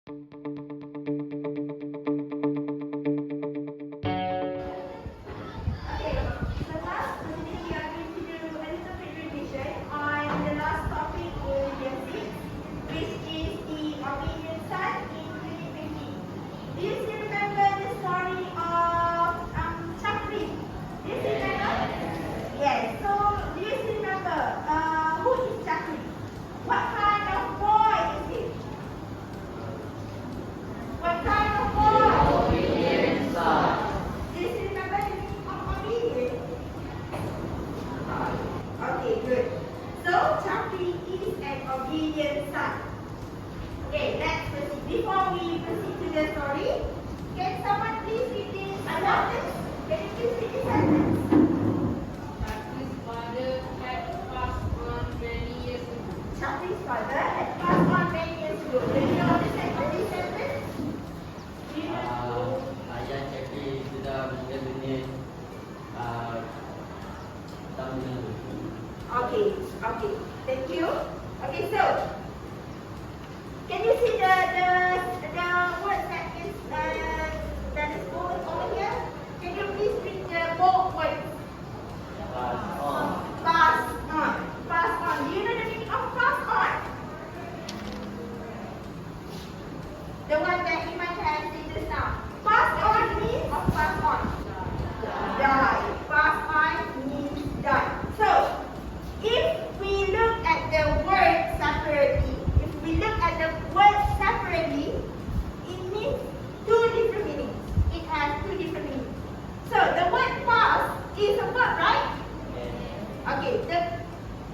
Okay, so class, today we are going to do a little bit revision on the last topic in year 6, which is the obedient son in 2020. Do you still remember the story of Chakri? Do you still remember? Yes, so do you still remember who is Chakri? What kind of boy is he? What kind of boy? Obedient son. Do you still remember the meaning of obedient? Okay, good. So, Chakri is an obedient son. Okay, let's proceed. Before we proceed to the story, can someone please read this sentence? Can you please read this sentence? Chakri's father had passed on many years ago. Chakri's father had passed on many years ago. Do you know the this sentence? Do you know? Ayah Chakri sudah meninggal dunia tahun lalu. Okay, okay. Thank you. Okay, so can you see the word that is bold over here? Can you please read the bold words? Pass on. Pass on. Pass on. Do you know the meaning of pass on? The one that Iman has said just now. Pass on means pass on. Die. Pass on means die. So, if we look at the word separately, it means two different meanings. It has two different meanings. So, the word pass is a verb, right? Okay, the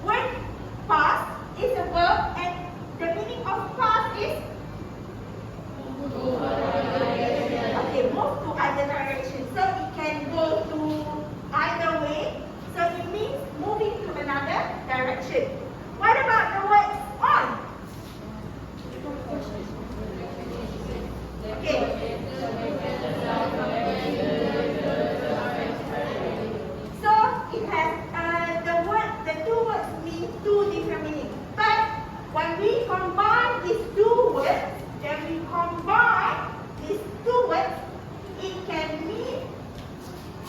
word pass is a verb and the meaning of pass is okay, move to other direction. So it can go to either way. So it means moving to another direction. What about the word on? Okay. So it has the two words mean two different meanings. But when we combine these two words, it can mean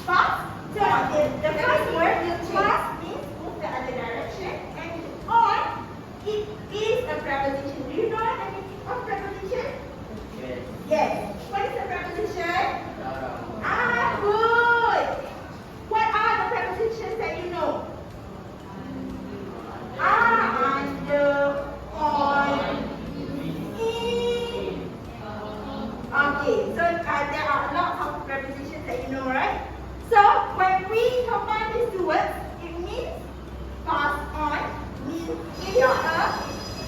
pass. So the first word, pass, means move the other direction, and on, it is a preposition. Do you know the meaning of preposition? Yes. Yes. What is a preposition? Darah. Good. What are the prepositions that you know? Under, on, in. Okay, so there are lots of prepositions that you know, right? So when we combine these two words, it means pass on, means it is a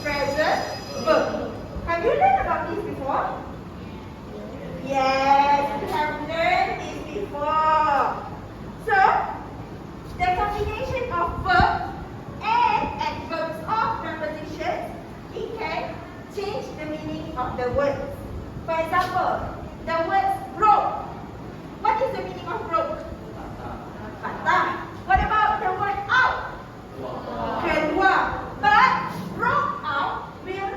present verb. Have you learned about this before? Yes, we have learned this before. So, the combination of verb and adverbs of prepositions, it can change the meaning of the words. For example, the word broke. What is the meaning of broke? Patah. What about the word out? Keluar. But broke out will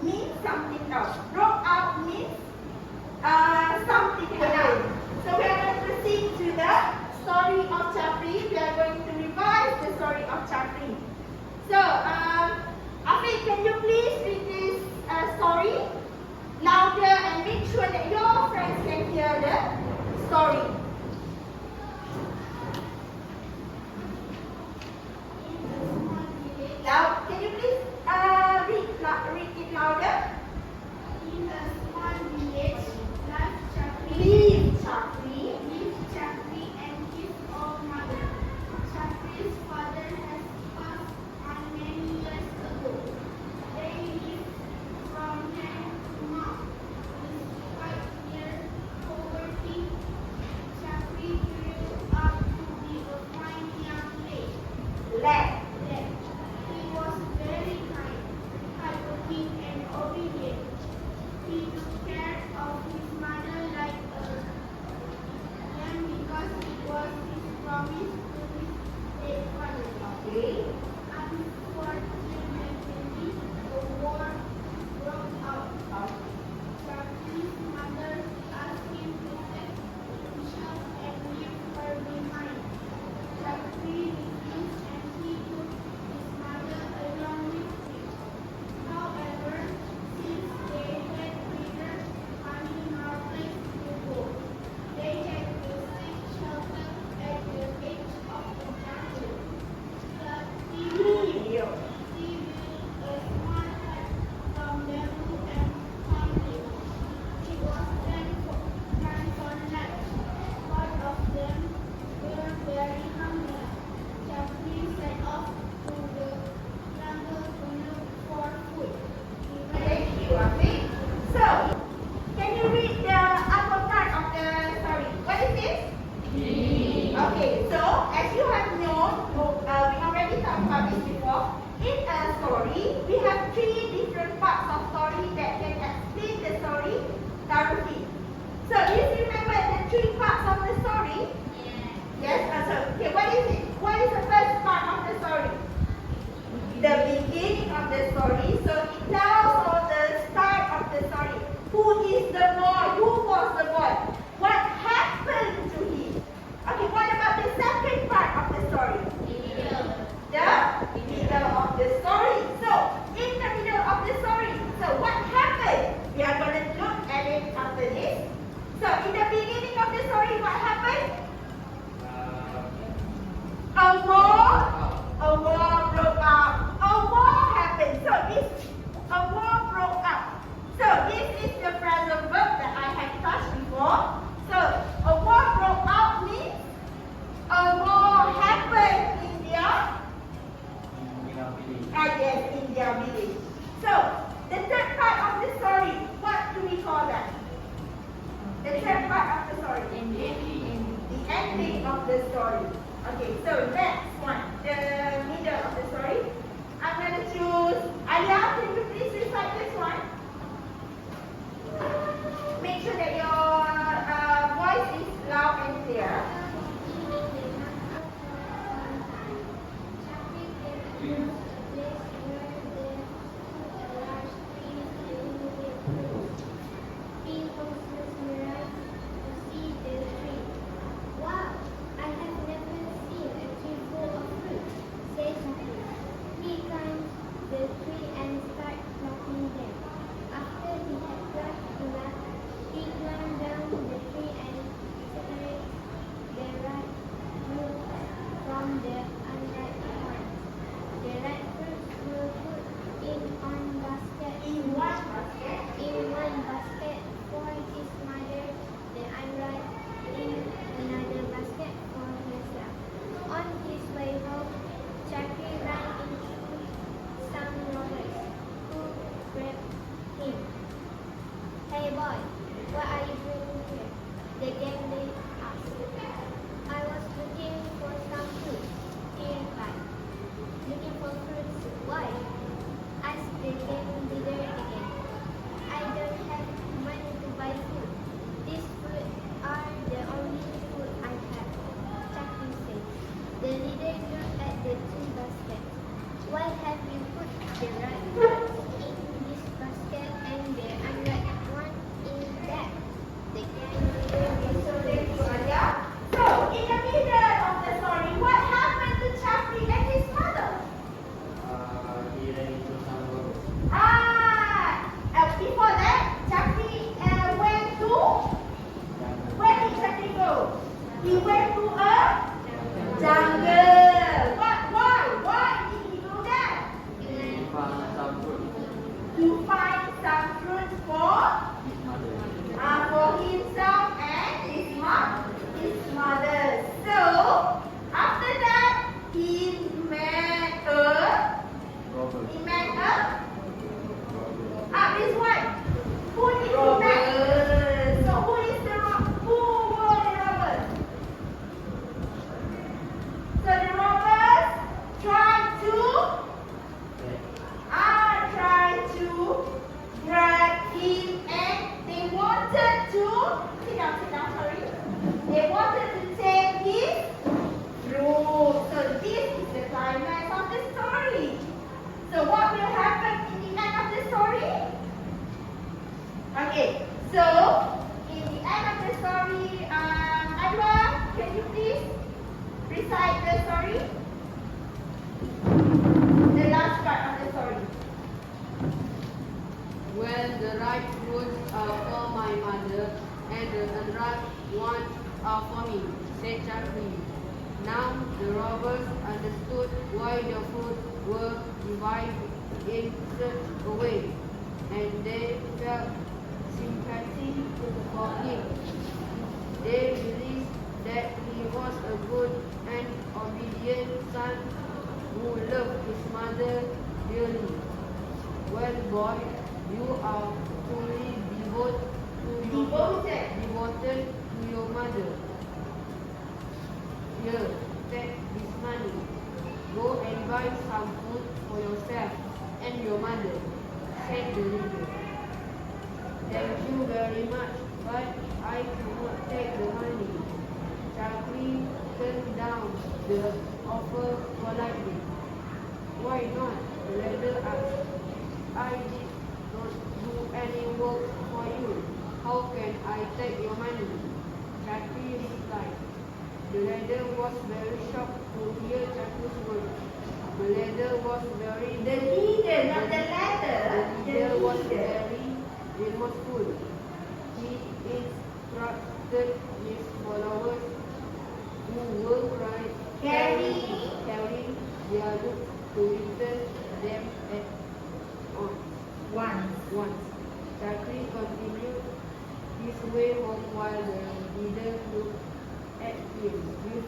mean something else. Broke out means something lain. So we are going to proceed to the story of Chakri. We are going to revise the story of Chakri. So, Afiq, can you please read this story louder and make sure that your friends can hear the story. Loud. Can you please read it louder? In a small village, Leave Chakri. and his old mother. Chakri's father has passed on many years ago. They lived from hand to mouth, despite their poverty. you, Afiq. So, can you read the upper part of the story? What is this? Okay, so as you have known, we already talked about this before. In a story, we have three different parts of story that can explain the story thoroughly. So, do you remember the three parts of the story? Yes. So, okay, what is it? What is the first part of the story? The beginning of the story. So, it tells all the start of the story. Who is the boy? Who was the boy? What happened to him? Okay, what about the second part of the story? The middle of the story. So, in the middle of the story, so what happened? We are going to look at it after this. So, in the beginning of the story, what happened? A war broke out. A war happened. So, a war broke out. So, this is the present verb that I had touched before. So, a war broke out means a war happened in their yes, in their village. So, the third part of the story, what do we call that? The third part of the story. The ending of the story. Okay, so next one, the middle of the story. I'm going to choose Aya. Can you please recite this one? Make sure that your voice is loud and clear. Hey boy, what are you doing here? The gang leader asked. I was looking for some fruits, he replied. Looking for fruits? Why? Asked the gang leader again. I don't have money to buy food. These fruits are the only food I have, Chucky said. The leader looked at the two baskets. Why have you put the right fruits in this basket and the unripe one in that? The gang leader So, thank you, Aya. So, in the middle of the story, what happened to Chucky and his mother? He ran into some roads. Before that, Chucky went to, where did Chucky go? He went to a jungle. Why did he do that? He found some fruit. To find some fruit for His mother. himself and his mother. So, after that, he met a Robert. This one. Who did he met? So, who were the robbers? So, the robbers tried to grab him, and they wanted to sit down, sorry. They wanted to take his fruit. So, this is the climax of the story. So, what will happen in the end of the story? Okay, so in the end of the story, Adwa, can you please recite the story? The last part of the story. Well, the ripe fruits are for my mother, and the unripe ones are for me, said Chucky. Now the robbers understood why the fruits were divided in such a way, and they felt sympathy for him. They realized that he was a good and obedient son who loved his mother dearly. Well, boy, you are offer politely. Why not? The leader asked. I did not do any work for you. How can I take your money? Chakri replied. The leader was very shocked to hear Chakri's words. The leader was very The leader, not the ladder. The leader was very remorseful. He instructed his followers who were carrying their goods to return them at once. Chakri continued his way home while the leader looked at him with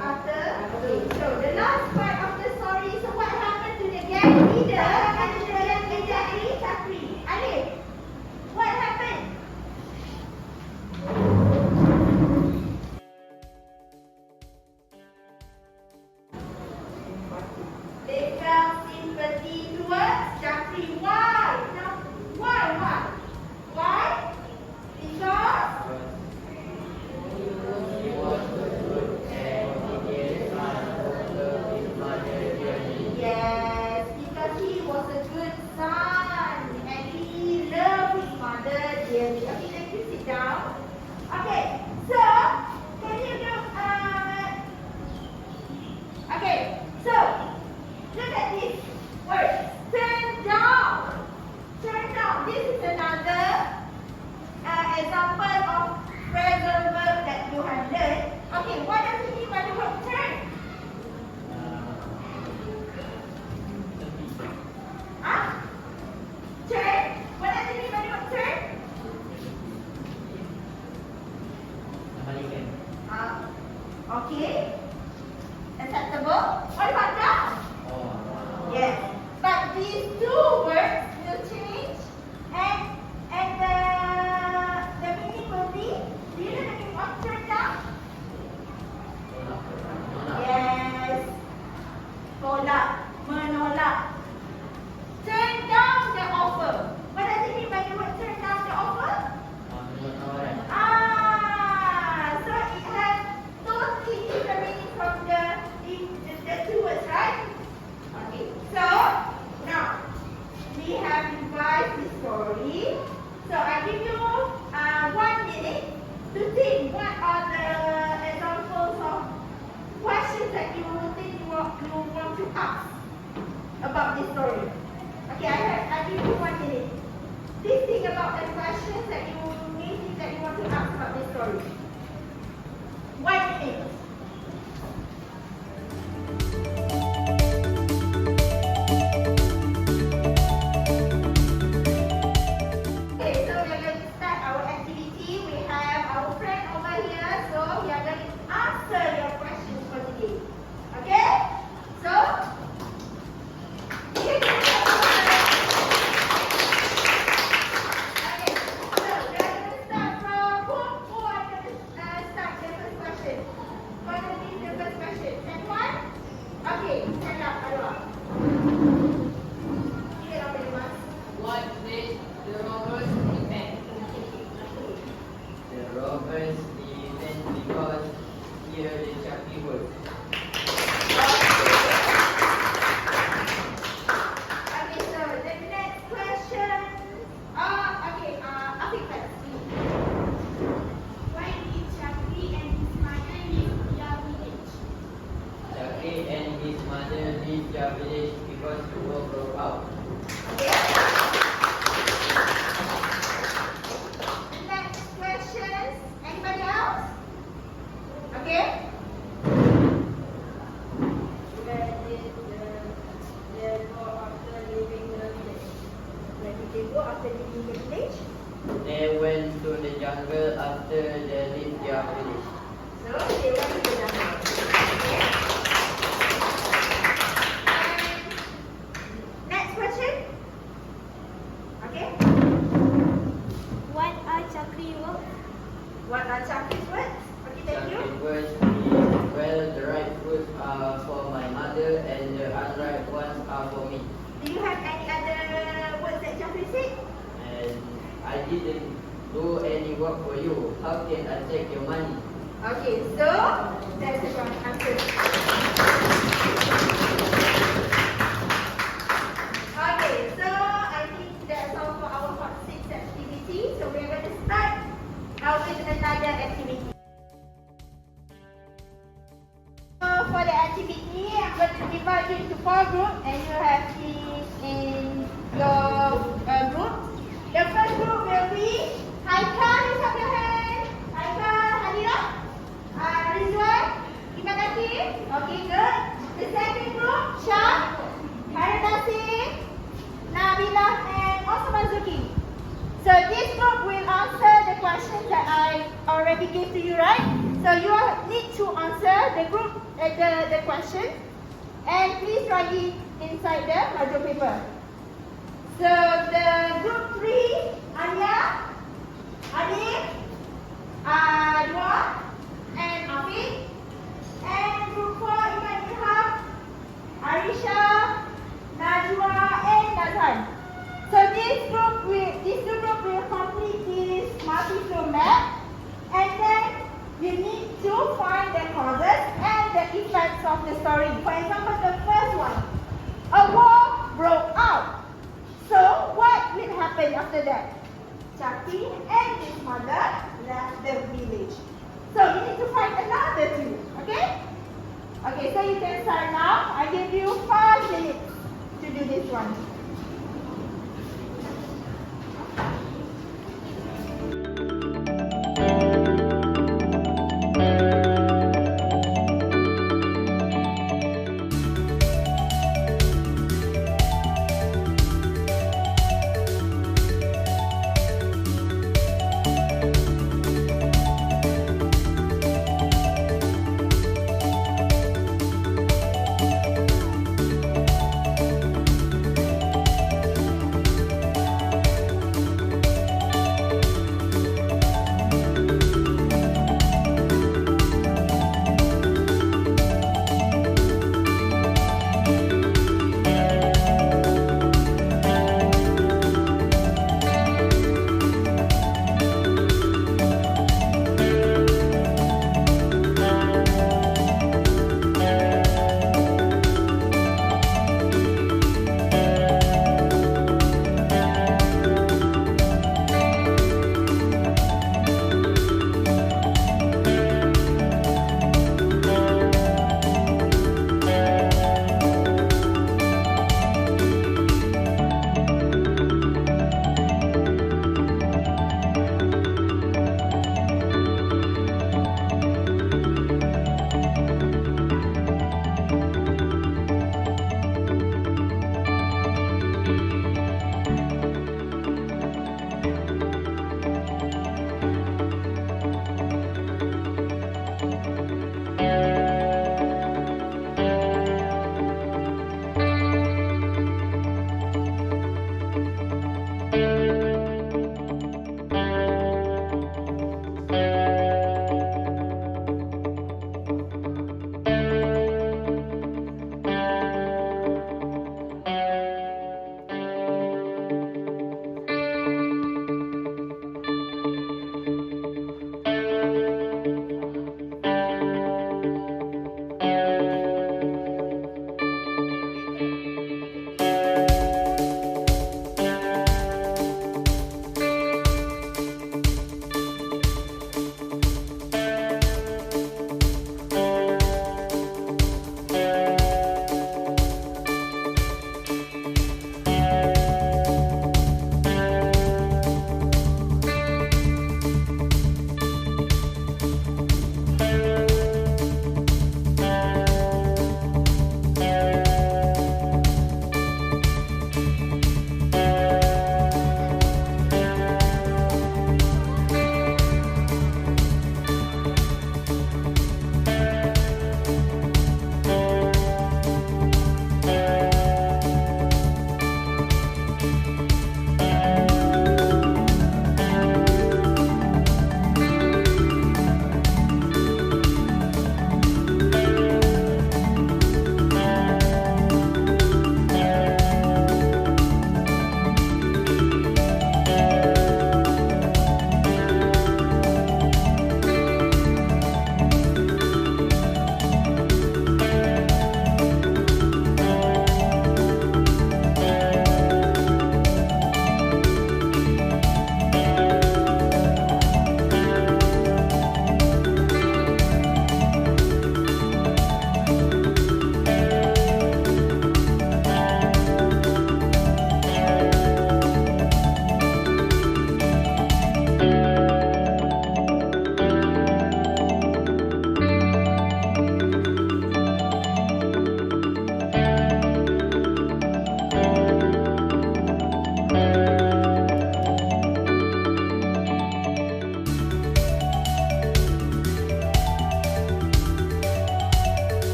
So the last part of the story. So what happened to the gang leader and the gang leader Chakri? Alif, what happened? They felt sympathy towards Chakri. Why? Now, why? Why? Because He was a good and obedient son who loved his mother dearly. yes, because he was a good son and he loved his mother dearly. Okay, let you sit down. Okay, so can you do? Okay, so look at this word. Turn down. Turn down. This is another example of phrasal verb that you have learned. Okay, what does it mean by the word turn? Huh? Turn? What does it mean by the word turn? Kembalikan. Okay. Acceptable. What about down? Oh. Yes. But these two words will change and the meaning will be, do you know the meaning of turn down? Yes. Tolak, menolak. Turn down the offer. What does it mean by the word turn down the offer? So it has totally different meaning from the two words, right? Okay. So now we have revised the story. So I give you 1 minute to think what are the examples of questions that you think you want to ask about this story. Okay, I give you 1 minute. Please think about the questions that you may think that you want to ask about this story. 1 minute. Okay, so we are going to start our activity. We have our friend over here, so we are going to answer your questions for today. Okay? So, okay, so we are going to start from who are going to start the first question? Who are going to give the first question? Anyone? Okay, stand up, Arwah. Give it up, everyone. What did the robbers prepare? The robbers defend because hear the Chakri word. Okay, so the next question. Okay, Afiq first. Why did Chakri and his mother leave their village? Chakri and his mother leave their village because the war broke out. Okay. Next questions. Anybody else? Okay. Where did they go after leaving the village? Where did they go after leaving the village? They went to the jungle after they leave their village. So they went to the jungle. Okay. And next question. Okay. What are Chakri words? What are Chakri's words? Okay, thank you. Chakri words is, well, the right words are for my mother and the unright ones are for me. Do you have any other words that Chakri said? And I didn't do any work for you. How can I take your money? Okay, so that's the wrong answer. four groups and you have it in your group. The first group will be Haikal, raise up your hand. Haikal, Hadira, Rizwan, terima kasih. Okay, good. The second group, Shah, Haridasi, Nabila, and also Mazuki. So this group will answer the questions that I already gave to you, right? So you need to answer the question, and please write it inside the module paper. So the group 3, Anya, Adib, Dua, and Afiq. And group 4, Iman Ilham, Arisha, Najwa, and Nazan. So this two group will complete this multi-flow map, and then you need to find the causes and the effects of the story. For example, the first one, a war broke out. So what will happen after that? Chakti and his mother left the village. So you need to find another two, okay? Okay, so you can start now. I give you 5 minutes to do this one.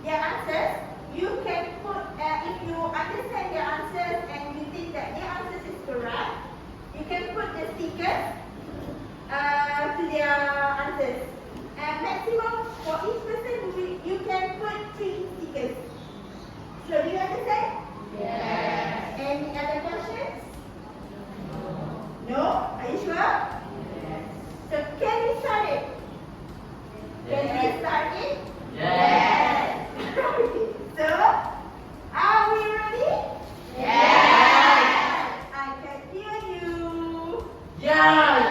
their answers, you can put, if you understand their answers and you think that their answers is correct, you can put the stickers to their answers. And maximum for each person, you can put 3 stickers. So do you understand? Yes. Any other questions? No? Are you sure? Yes. So can we start it? Can we start it? Yes. So, are we ready? Yes. I can hear you. Yes.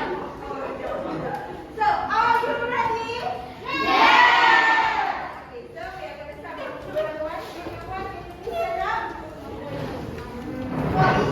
So, are you ready? Yes. Okay, so we are going to start with number 1. Number 1, can you please stand up? For each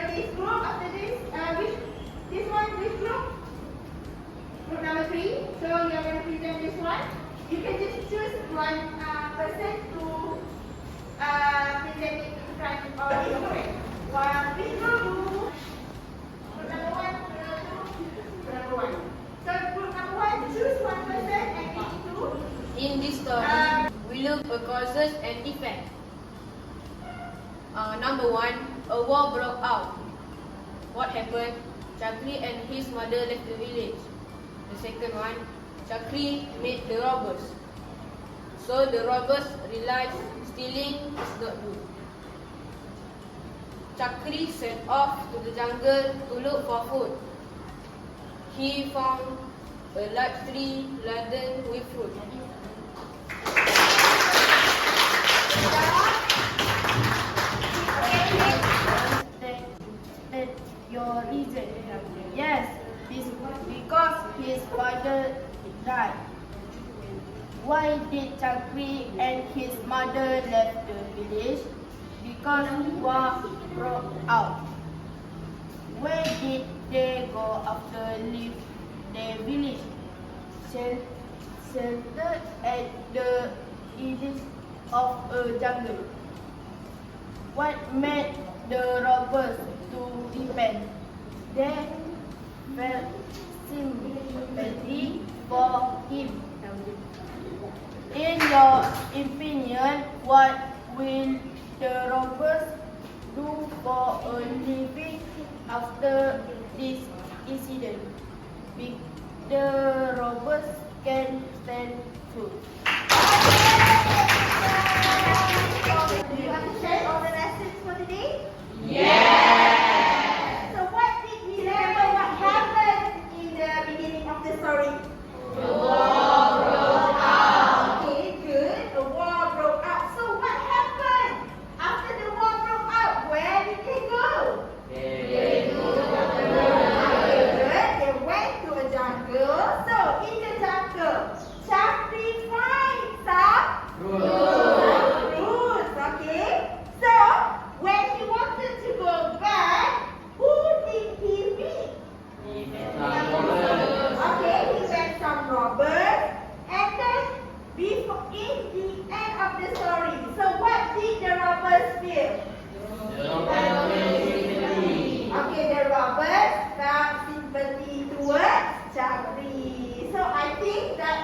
this group, after this, which group? Group number 3. So you are going to present this one. You can just choose one person to present it in front of this group. Which group? Group number 1, group number 2, group number 1. So group number 1, choose one person and we need to. In this story, we look at causes and effects. Number 1, a war broke out. What happened? Chakri and his mother left the village. The second one, Chakri met the robbers. So the robbers realized stealing is not good. Chakri set off to the jungle to look for food. He found a large tree laden with fruit. State your reason. Yes, because his father died. Why did Chakri and his mother left the village? Because war broke out. Where did they go after leave their village? Sheltered at the edge of a jungle. What made the robbers to repent? They felt sympathy for him. In your opinion, what will the robbers do for a living after this incident? The robbers can stand food. Do you understand all the lessons for today? Yes! So what did we remember what happened in the beginning of the story? The war broke out. Okay, good. The war broke out. So what happened? After the war broke out, where did they go? They go to the Okay, good. They went to a jungle. So in the jungle, Chakri finds some fruits. Okay. So when he wanted to go back, who did he meet? Okay, he met some robbers, and then before in the end of the story, so what did the robbers feel? Okay, the robbers felt sympathy towards Chakri. So I think that